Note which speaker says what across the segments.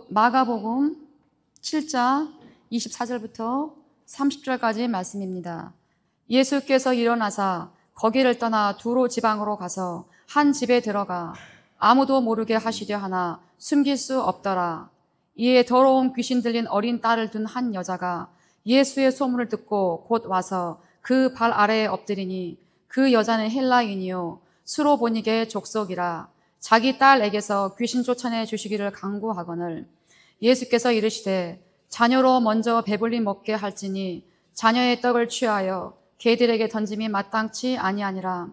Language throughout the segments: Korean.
Speaker 1: 곧 마가복음 7장 24절부터 30절까지 말씀입니다. 예수께서 일어나사 거기를 떠나 두로 지방으로 가서 한 집에 들어가 아무도 모르게 하시려 하나 숨길 수 없더라. 이에 더러운 귀신 들린 어린 딸을 둔 한 여자가 예수의 소문을 듣고 곧 와서 그 발 아래에 엎드리니 그 여자는 헬라인이요 수로보니게 족속이라. 자기 딸에게서 귀신 쫓아내 주시기를 간구하거늘 예수께서 이르시되 자녀로 먼저 배불리 먹게 할지니 자녀의 떡을 취하여 개들에게 던짐이 마땅치 아니하니라.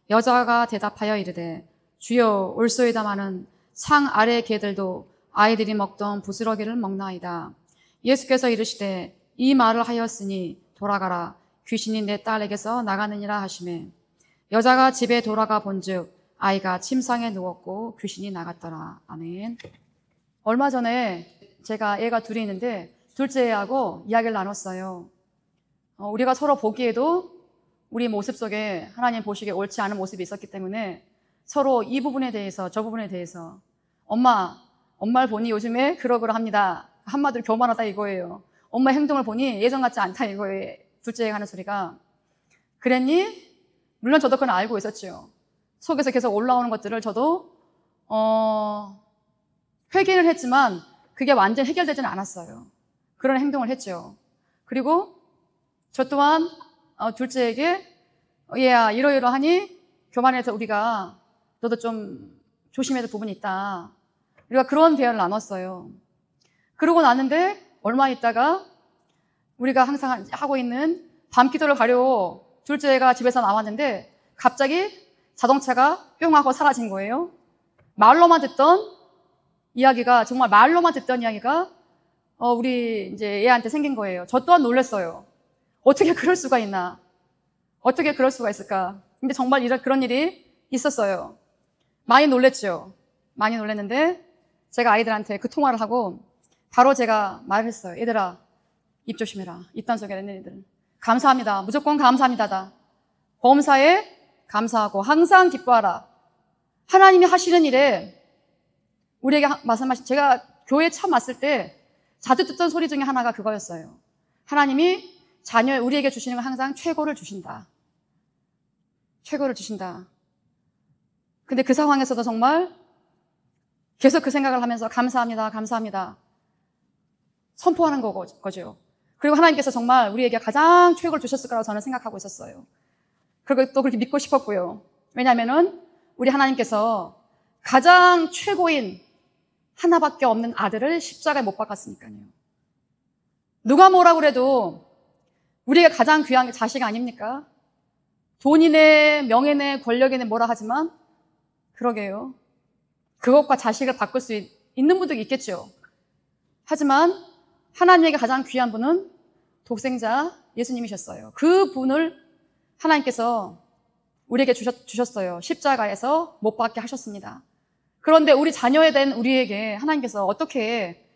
Speaker 1: 여자가 대답하여 이르되 주여 올소이다마는 상 아래 개들도 아이들이 먹던 부스러기를 먹나이다. 예수께서 이르시되 이 말을 하였으니 돌아가라. 귀신이 내 딸에게서 나가느니라 하시매 여자가 집에 돌아가 본즉 아이가 침상에 누웠고 귀신이 나갔더라. 아멘. 얼마 전에 제가 애가 둘이 있는데 둘째 애하고 이야기를 나눴어요. 우리가 서로 보기에도 우리 모습 속에 하나님 보시기에 옳지 않은 모습이 있었기 때문에 서로 이 부분에 대해서 저 부분에 대해서 엄마를 보니 요즘에 그러그러합니다. 한마디로 교만하다 이거예요. 엄마 행동을 보니 예전 같지 않다 이거예요. 둘째가 하는 소리가. 그랬니? 물론 저도 그건 알고 있었죠. 속에서 계속 올라오는 것들을 저도 회개를 했지만 그게 완전 해결되지는 않았어요. 그런 행동을 했죠. 그리고 저 또한 둘째에게 얘야 이러이러하니 교만해서 우리가 너도 좀 조심해야 될 부분이 있다. 우리가 그런 대화를 나눴어요. 그러고 났는데 얼마 있다가 우리가 항상 하고 있는 밤기도를 가려고 둘째가 집에서 나왔는데 갑자기 자동차가 뿅 하고 사라진 거예요. 말로만 듣던 이야기가 정말 말로만 듣던 이야기가 우리 이제 애한테 생긴 거예요. 저 또한 놀랐어요. 어떻게 그럴 수가 있나? 어떻게 그럴 수가 있을까? 근데 정말 그런 일이 있었어요. 많이 놀랬죠. 많이 놀랐는데 제가 아이들한테 그 통화를 하고 바로 제가 말을 했어요. 얘들아, 입 조심해라. 이딴 소리 하는 애들. 감사합니다. 무조건 감사합니다다. 범사에 감사하고 항상 기뻐하라. 하나님이 하시는 일에 우리에게 말씀하신, 제가 교회 처음 왔을 때 자주 듣던 소리 중에 하나가 그거였어요. 하나님이 우리에게 주시는 건 항상 최고를 주신다. 최고를 주신다. 근데 그 상황에서도 정말 계속 그 생각을 하면서 감사합니다, 감사합니다. 선포하는 거죠. 그리고 하나님께서 정말 우리에게 가장 최고를 주셨을 거라고 저는 생각하고 있었어요. 그리고 또 그렇게 믿고 싶었고요. 왜냐하면은 우리 하나님께서 가장 최고인 하나밖에 없는 아들을 십자가에 못 박았으니까요. 누가 뭐라고 그래도 우리가 가장 귀한 게 자식 아닙니까? 돈이네, 명예네, 권력이네 뭐라 하지만 그러게요. 그것과 자식을 바꿀 수 있는 분도 있겠죠. 하지만 하나님에게 가장 귀한 분은 독생자 예수님이셨어요. 그 분을 하나님께서 우리에게 주셨어요. 십자가에서 못 박게 하셨습니다. 그런데 우리 자녀에 대한 우리에게 하나님께서 어떻게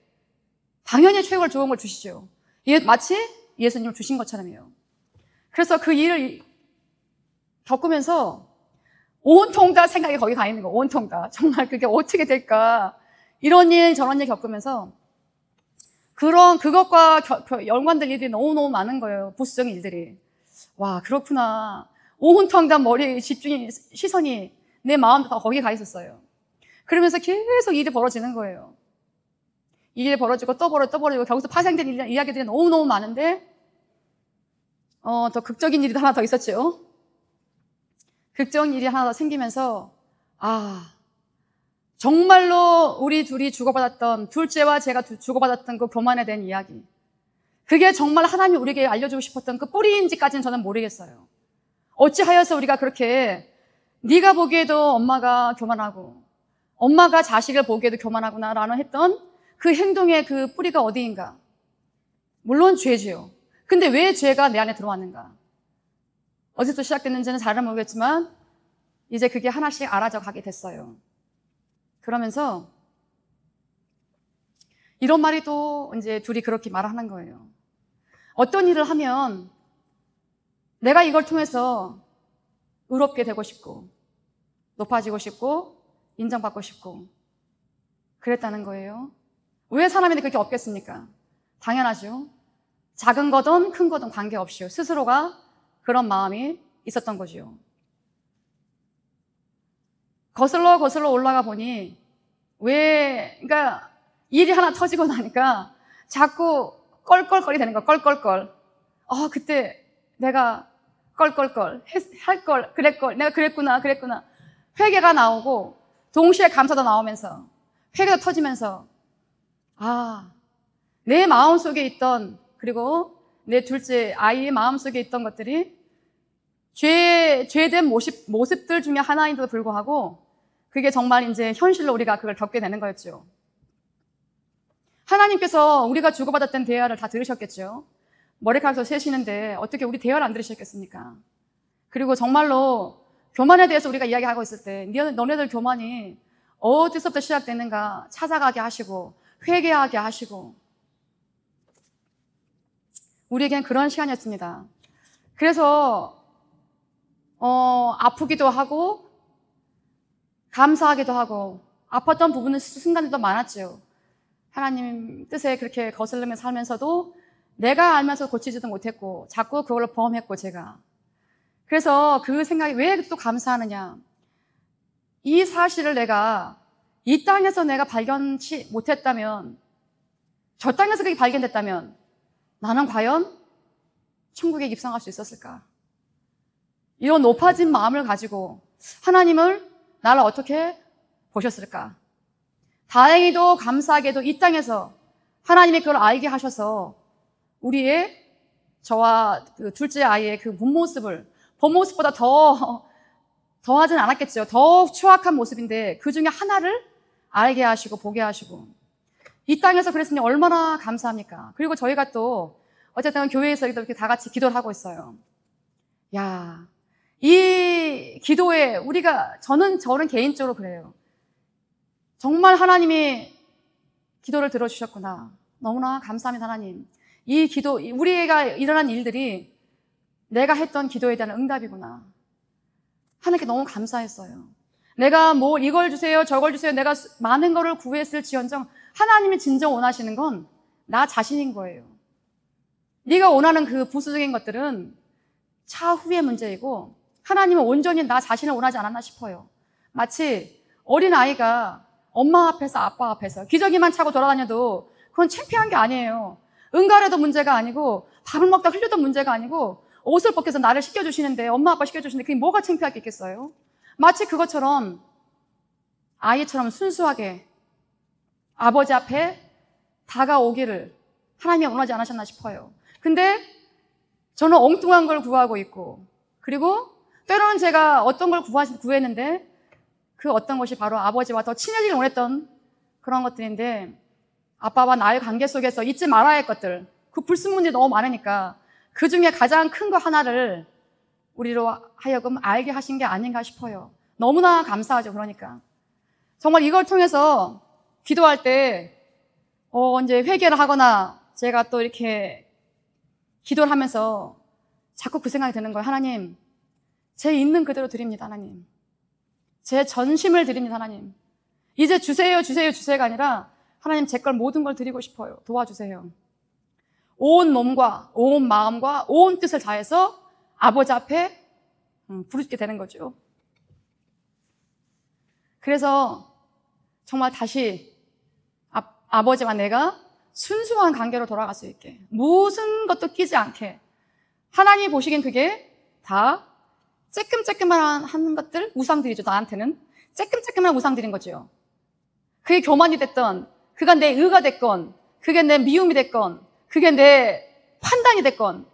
Speaker 1: 당연히 최고를 좋은 걸 주시죠. 마치 예수님을 주신 것처럼요. 그래서 그 일을 겪으면서 온통 다 생각이 거기 가 있는 거. 온통 다. 정말 그게 어떻게 될까. 이런 일 저런 일 겪으면서 그것과 연관된 일들이 너무너무 많은 거예요. 부수적인 일들이. 와, 그렇구나. 온통 다 머리에 시선이, 내 마음도 다 거기 가 있었어요. 그러면서 계속 일이 벌어지는 거예요. 일이 벌어지고 또 벌어지고 거기서 파생된 이야기들이 너무너무 많은데, 더 극적인 일이 하나 더 있었죠. 극적인 일이 하나 더 생기면서, 정말로 우리 둘이 주고받았던, 둘째와 제가 주고받았던 그 교만에 대한 이야기. 그게 정말 하나님이 우리에게 알려주고 싶었던 그 뿌리인지까지는 저는 모르겠어요. 어찌하여서 우리가 그렇게 네가 보기에도 엄마가 교만하고 엄마가 자식을 보기에도 교만하구나라는 했던 그 행동의 그 뿌리가 어디인가? 물론 죄지요. 근데 왜 죄가 내 안에 들어왔는가? 어디서 시작됐는지는 잘은 모르겠지만 이제 그게 하나씩 알아져 가게 됐어요. 그러면서 이런 말이 또 이제 둘이 그렇게 말하는 거예요. 어떤 일을 하면 내가 이걸 통해서 의롭게 되고 싶고 높아지고 싶고 인정받고 싶고 그랬다는 거예요. 왜 사람인데 그렇게 없겠습니까? 당연하죠. 작은 거든 큰 거든 관계없이요. 스스로가 그런 마음이 있었던 거죠. 거슬러 올라가 보니 그러니까 일이 하나 터지고 나니까 자꾸 껄껄거리 되는 거야. 껄껄껄. 그때 내가 껄껄껄 할걸 그랬걸 내가 그랬구나. 회개가 나오고 동시에 감사도 나오면서 회개도 터지면서 내 마음속에 있던, 그리고 내 둘째 아이의 마음속에 있던 것들이 죄된 모습들 중에 하나인데도 불구하고 그게 정말 이제 현실로 우리가 그걸 겪게 되는 거였죠. 하나님께서 우리가 주고받았던 대화를 다 들으셨겠죠. 머리카락도 세시는데 어떻게 우리 대화를 안 들으셨겠습니까? 그리고 정말로 교만에 대해서 우리가 이야기하고 있을 때 너네들 교만이 어디서부터 시작되는가 찾아가게 하시고 회개하게 하시고, 우리에겐 그런 시간이었습니다. 그래서 아프기도 하고 감사하기도 하고 아팠던 부분은 순간들도 많았죠. 하나님 뜻에 그렇게 거슬리며 살면서도 내가 알면서 고치지도 못했고 자꾸 그걸로 범했고 제가. 그래서 그 생각이 왜 또 감사하느냐. 이 사실을 내가 이 땅에서 내가 발견치 못했다면, 저 땅에서 그게 발견됐다면 나는 과연 천국에 입성할 수 있었을까? 이런 높아진 마음을 가지고 하나님을 나를 어떻게 보셨을까? 다행히도 감사하게도 이 땅에서 하나님이 그걸 알게 하셔서 우리의, 저와 그 둘째 아이의 그 본모습보다 더하진 않았겠죠. 더 추악한 모습인데 그 중에 하나를 알게 하시고 보게 하시고 이 땅에서 그랬으니 얼마나 감사합니까? 그리고 저희가 또 어쨌든 교회에서 이렇게 다 같이 기도를 하고 있어요. 이 기도에 저는 개인적으로 그래요. 정말 하나님이 기도를 들어주셨구나. 너무나 감사합니다, 하나님. 이 기도, 우리가 일어난 일들이 내가 했던 기도에 대한 응답이구나. 하나님께 너무 감사했어요. 내가 이걸 주세요, 저걸 주세요. 내가 많은 거를 구했을지언정 하나님이 진정 원하시는 건 나 자신인 거예요. 네가 원하는 그 부수적인 것들은 차후의 문제이고 하나님은 온전히 나 자신을 원하지 않았나 싶어요. 마치 어린아이가 엄마 앞에서 아빠 앞에서 기저귀만 차고 돌아다녀도 그건 창피한 게 아니에요. 응가려도 문제가 아니고 밥을 먹다 흘려도 문제가 아니고 옷을 벗겨서 나를 씻겨주시는데, 엄마 아빠 씻겨주시는데 그게 뭐가 창피할 게 있겠어요? 마치 그것처럼 아이처럼 순수하게 아버지 앞에 다가오기를 하나님이 원하지 않으셨나 싶어요. 근데 저는 엉뚱한 걸 구하고 있고, 그리고 때로는 제가 어떤 걸 구했는데 그 어떤 것이 바로 아버지와 더 친해지길 원했던 그런 것들인데, 아빠와 나의 관계 속에서 잊지 말아야 할 것들, 그 불순물이 너무 많으니까 그 중에 가장 큰 거 하나를 우리로 하여금 알게 하신 게 아닌가 싶어요. 너무나 감사하죠. 그러니까 정말 이걸 통해서 기도할 때 이제 회개를 하거나 제가 또 이렇게 기도를 하면서 자꾸 그 생각이 드는 거예요. 하나님, 제 있는 그대로 드립니다. 하나님, 제 전심을 드립니다. 하나님, 이제 주세요가 아니라 하나님, 제 걸 모든 걸 드리고 싶어요. 도와주세요. 온 몸과 온 마음과 온 뜻을 다해서 아버지 앞에 부르게 되는 거죠. 그래서 정말 다시 아버지와 내가 순수한 관계로 돌아갈 수 있게, 무슨 것도 끼지 않게, 하나님이 보시기엔 그게 다 쬐끔쬐끔한 것들, 우상들이죠. 나한테는 쬐끔쬐끔한 우상들인 거죠. 그게 교만이 됐던, 그가 내 의가 됐건, 그게 내 미움이 됐건, 그게 내 판단이 됐건,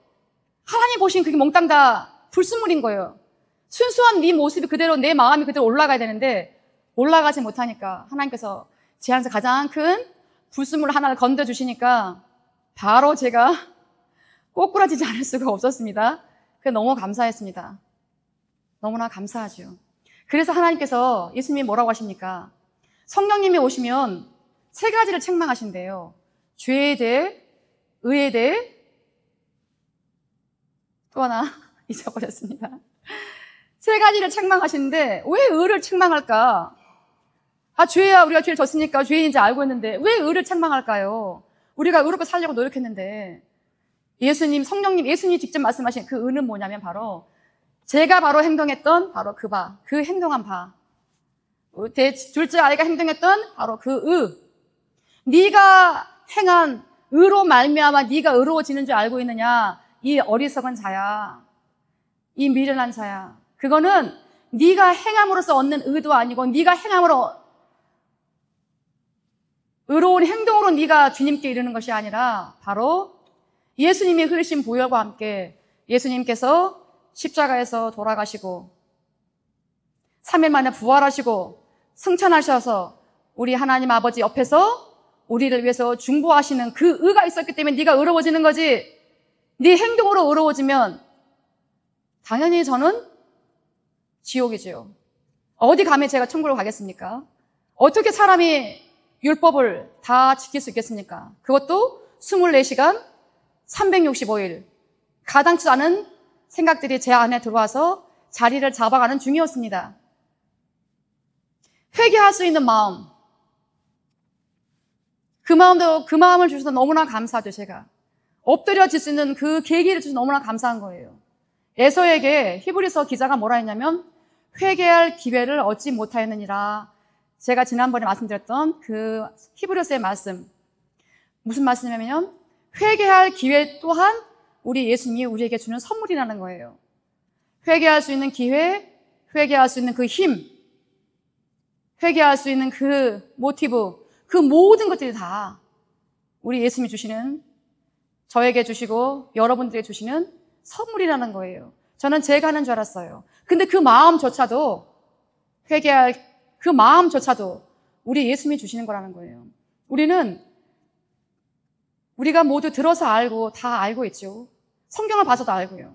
Speaker 1: 하나님 보시기엔 그게 몽땅 다 불순물인 거예요. 순수한 네 모습이 그대로, 내 마음이 그대로 올라가야 되는데 올라가지 못하니까 하나님께서 제 안에서 가장 큰 불순물 하나를 건져주시니까 바로 제가 꼬꾸라지지 않을 수가 없었습니다. 그게 너무 감사했습니다. 너무나 감사하죠. 그래서 하나님께서, 예수님이 뭐라고 하십니까? 성령님이 오시면 세 가지를 책망하신대요. 죄에 대해, 의에 대해, 또 하나 잊어버렸습니다. 세 가지를 책망하시는데 왜 의를 책망할까? 죄야, 우리가 죄를 졌으니까 죄인인지 알고 있는데 왜 의를 책망할까요? 우리가 의롭게 살려고 노력했는데. 예수님, 성령님, 예수님이 직접 말씀하신 그 의는 뭐냐면 바로 제가 바로 행동했던 바로 그 행동한 바. 둘째 아이가 행동했던 바로 그 의. 네가 행한 의로 말미암아 네가 의로워지는 줄 알고 있느냐? 이 어리석은 자야. 이 미련한 자야. 그거는 네가 행함으로써 얻는 의도 아니고 네가 행함으로 의로운 행동으로 네가 주님께 이르는 것이 아니라 바로 예수님이 흘리신 보혈과 함께 예수님께서 십자가에서 돌아가시고 3일 만에 부활하시고 승천하셔서 우리 하나님 아버지 옆에서 우리를 위해서 중보하시는 그 의가 있었기 때문에 네가 의로워지는 거지. 네 행동으로 의로워지면 당연히 저는 지옥이지요. 어디 감히 제가 천국을 가겠습니까? 어떻게 사람이 율법을 다 지킬 수 있겠습니까? 그것도 24시간 365일 가당치 않은 생각들이 제 안에 들어와서 자리를 잡아가는 중이었습니다. 회개할 수 있는 마음, 그 마음을 주셔서 너무나 감사하죠. 제가 엎드려질 수 있는 그 계기를 주셔서 너무나 감사한 거예요. 에서에게 히브리서 기자가 뭐라 했냐면 회개할 기회를 얻지 못하였느니라. 제가 지난번에 말씀드렸던 그 히브리서의 말씀, 무슨 말씀이냐면 회개할 기회 또한 우리 예수님이 우리에게 주는 선물이라는 거예요. 회개할 수 있는 기회, 회개할 수 있는 그 힘, 회개할 수 있는 그 모티브, 그 모든 것들이 다 우리 예수님이 주시는, 저에게 주시고 여러분들에게 주시는 선물이라는 거예요. 저는 제가 하는 줄 알았어요. 근데 그 마음조차도, 회개할 그 마음조차도 우리 예수님이 주시는 거라는 거예요. 우리가 모두 들어서 알고 다 알고 있죠. 성경을 봐서도 알고요.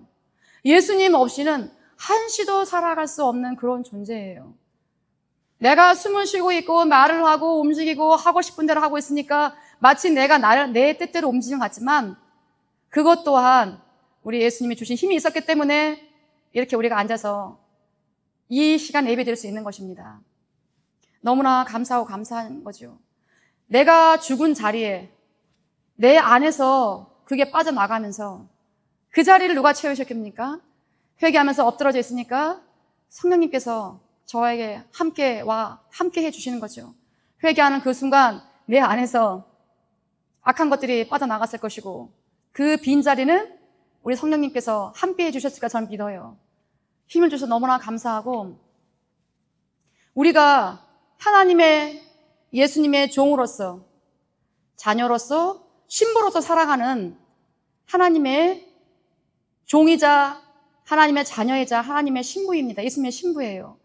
Speaker 1: 예수님 없이는 한시도 살아갈 수 없는 그런 존재예요. 내가 숨을 쉬고 있고 말을 하고 움직이고 하고 싶은 대로 하고 있으니까 마치 내가 내 뜻대로 움직이는 것 같지만 그것 또한 우리 예수님이 주신 힘이 있었기 때문에 이렇게 우리가 앉아서 이 시간 예배드릴 수 있는 것입니다. 너무나 감사하고 감사한 거죠. 내가 죽은 자리에 내 안에서 그게 빠져나가면서 그 자리를 누가 채우셨겠습니까? 회개하면서 엎드러져 있으니까 성령님께서 저에게 함께 해주시는 거죠. 회개하는 그 순간 내 안에서 악한 것들이 빠져나갔을 것이고 그 빈자리는 우리 성령님께서 함께 해주셨을까 저는 믿어요. 힘을 주셔서 너무나 감사하고 우리가 하나님의 예수님의 종으로서 자녀로서 신부로서 살아가는 하나님의 종이자 하나님의 자녀이자 하나님의 신부입니다. 예수님의 신부예요.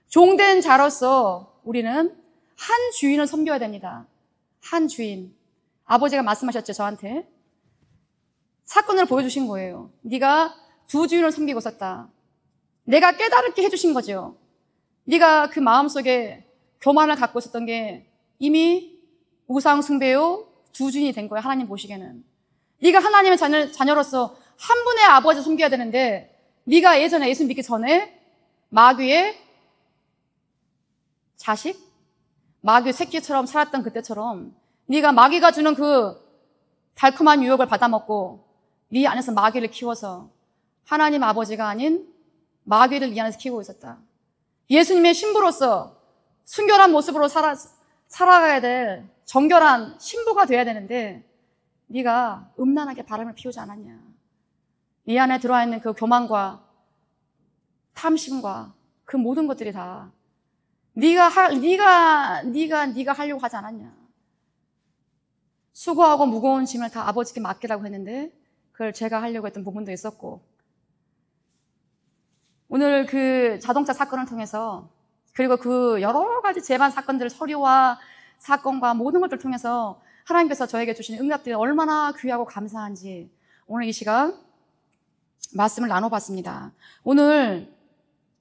Speaker 1: 종된 자로서 우리는 한 주인을 섬겨야 됩니다. 한 주인. 아버지가 말씀하셨죠, 저한테. 사건을 보여주신 거예요. 네가 두 주인을 섬기고 있었다. 내가 깨달게 해주신 거죠. 네가 그 마음속에 교만을 갖고 있었던 게 이미 우상 숭배요 두 주인이 된 거야. 하나님 보시기에는. 네가 하나님의 자녀로서 한 분의 아버지를 섬겨야 되는데 네가 예전에 예수 믿기 전에 마귀의 자식? 마귀 새끼처럼 살았던 그때처럼 네가 마귀가 주는 그 달콤한 유혹을 받아먹고 네 안에서 마귀를 키워서 하나님 아버지가 아닌 마귀를 네 안에서 키우고 있었다. 예수님의 신부로서 순결한 모습으로 살아가야 될 정결한 신부가 돼야 되는데 네가 음란하게 바람을 피우지 않았냐. 네 안에 들어와 있는 그 교만과 탐심과 그 모든 것들이 다 네가 하려고 하지 않았냐. 수고하고 무거운 짐을 다 아버지께 맡기라고 했는데 그걸 제가 하려고 했던 부분도 있었고 오늘 그 자동차 사건을 통해서 그리고 그 여러 가지 재반 사건들 서류와 사건과 모든 것들을 통해서 하나님께서 저에게 주신 응답들이 얼마나 귀하고 감사한지 오늘 이 시간 말씀을 나눠봤습니다. 오늘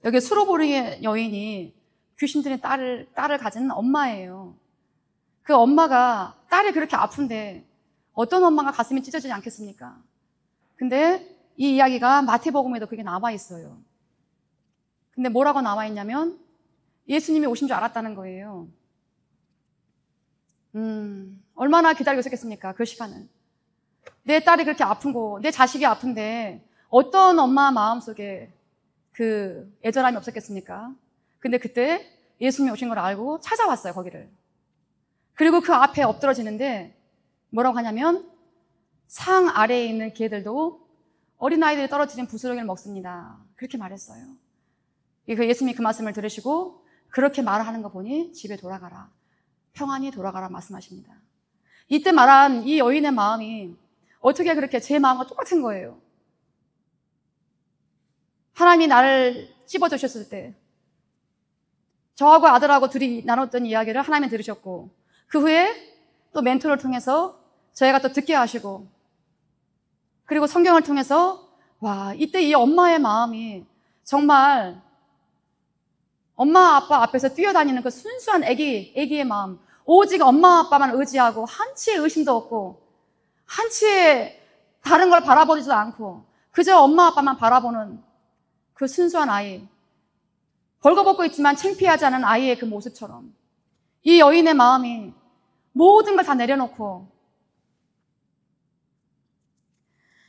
Speaker 1: 여기 수로보리의 여인이 귀신 들린 딸을 가진 엄마예요. 그 엄마가 딸이 그렇게 아픈데 어떤 엄마가 가슴이 찢어지지 않겠습니까? 근데 이 이야기가 마태복음에도 그게 나와 있어요. 근데 뭐라고 나와 있냐면 예수님이 오신 줄 알았다는 거예요. 얼마나 기다리고 있었겠습니까? 그 시간을. 내 딸이 그렇게 아픈 거, 내 자식이 아픈데 어떤 엄마 마음속에 그 애절함이 없었겠습니까? 근데 그때 예수님이 오신 걸 알고 찾아왔어요, 거기를. 그리고 그 앞에 엎드러지는데 뭐라고 하냐면 상 아래에 있는 개들도 어린아이들이 떨어뜨린 부스러기를 먹습니다. 그렇게 말했어요. 예수님이 그 말씀을 들으시고 그렇게 말하는 거 보니 집에 돌아가라. 평안히 돌아가라 말씀하십니다. 이때 말한 이 여인의 마음이 어떻게 그렇게 제 마음과 똑같은 거예요. 하나님이 나를 찝어주셨을 때 저하고 아들하고 둘이 나눴던 이야기를 하나님이 들으셨고 그 후에 또 멘토를 통해서 저희가 또 듣게 하시고 그리고 성경을 통해서 와 이때 이 엄마의 마음이 정말 엄마 아빠 앞에서 뛰어다니는 그 순수한 애기의 마음 오직 엄마 아빠만 의지하고 한치의 의심도 없고 한치의 다른 걸 바라보지도 않고 그저 엄마 아빠만 바라보는 그 순수한 아이 벌거벗고 있지만 창피하지 않은 아이의 그 모습처럼 이 여인의 마음이 모든 걸 다 내려놓고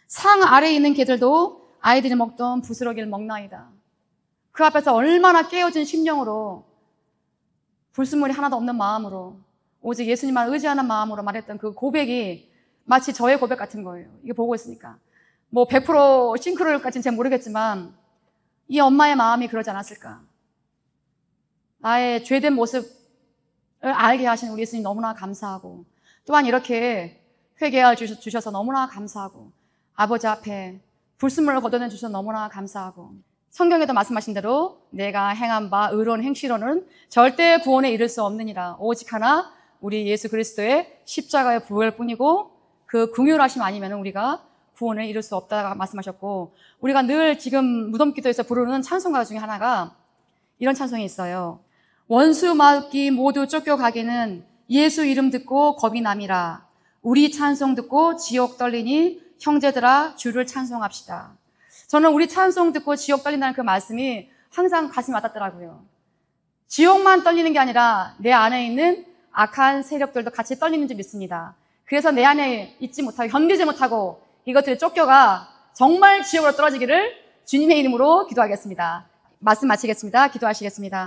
Speaker 1: 상 아래에 있는 개들도 아이들이 먹던 부스러기를 먹나이다. 그 앞에서 얼마나 깨어진 심령으로 불순물이 하나도 없는 마음으로 오직 예수님만 의지하는 마음으로 말했던 그 고백이 마치 저의 고백 같은 거예요. 이게 보고 있으니까 뭐 100% 싱크로율까지는 잘 모르겠지만 이 엄마의 마음이 그러지 않았을까. 나의 죄된 모습을 알게 하신 우리 예수님 너무나 감사하고 또한 이렇게 회개하여 주셔서 너무나 감사하고 아버지 앞에 불순물을 걷어내 주셔서 너무나 감사하고 성경에도 말씀하신 대로 내가 행한 바 의로운 행실로는 절대 구원에 이를 수 없느니라. 오직 하나 우리 예수 그리스도의 십자가의 부활 뿐이고 그 긍휼하심 아니면 우리가 구원에 이를 수 없다고 말씀하셨고 우리가 늘 지금 무덤기도에서 부르는 찬송가 중에 하나가 이런 찬송이 있어요. 원수 마귀 모두 쫓겨가기는 예수 이름 듣고 겁이 남이라. 우리 찬송 듣고 지옥 떨리니 형제들아 주를 찬송합시다. 저는 우리 찬송 듣고 지옥 떨린다는 그 말씀이 항상 가슴이 와닿더라고요. 지옥만 떨리는 게 아니라 내 안에 있는 악한 세력들도 같이 떨리는 줄 믿습니다. 그래서 내 안에 있지 못하고 견디지 못하고 이것들이 쫓겨가 정말 지옥으로 떨어지기를 주님의 이름으로 기도하겠습니다. 말씀 마치겠습니다. 기도하시겠습니다.